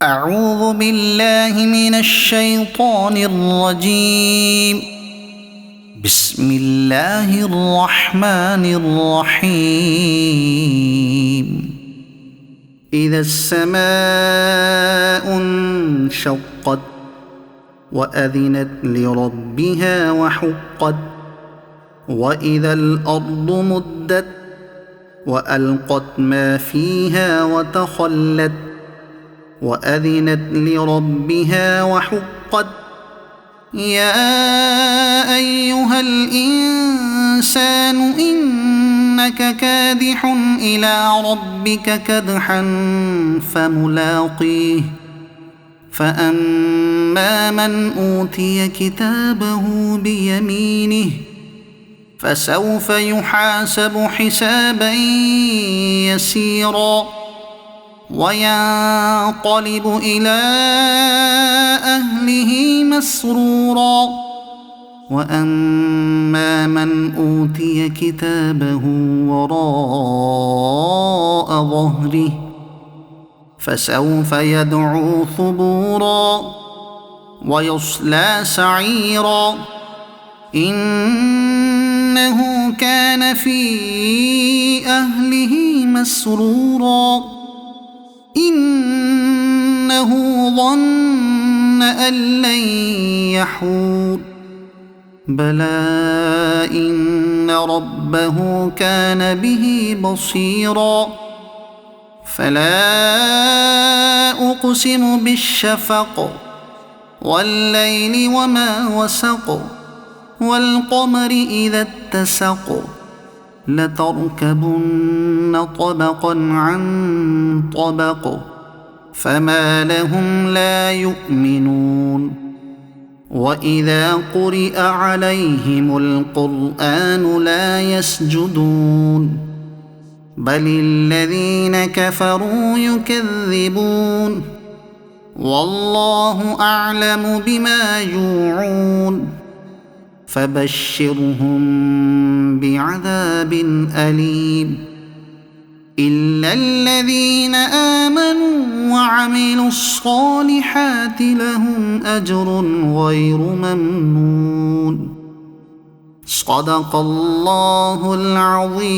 أعوذ بالله من الشيطان الرجيم. بسم الله الرحمن الرحيم. إذا السماء انشقت وأذنت لربها وحقت وإذا الأرض مدت وألقت ما فيها وتخلت وأذنت لربها وحقت. يا أيها الإنسان إنك كادح إلى ربك كدحا فملاقيه. فأما من أوتي كتابه بيمينه فسوف يحاسب حسابا يسيرا وينقلب إلى أهله مسرورا. وأما من أوتي كتابه وراء ظهره فسوف يدعو ثبورا ويصلى سعيرا. إنه كان في أهله مسرورا. إنه ظن أن لن يحور. بلى إن ربه كان به بصيرا. فلا أقسم بالشفق والليل وما وسق والقمر إذا اتسق لتركبن طبقا عن طبق فما لهم لا يؤمنون. وإذا قرئ عليهم القرآن لا يسجدون بل الذين كفروا يكذبون. والله أعلم بما يوعون فبشرهم بعذاب أليم إلا الذين آمنوا وعملوا الصالحات لهم أجر غير ممنون. صدق الله العظيم.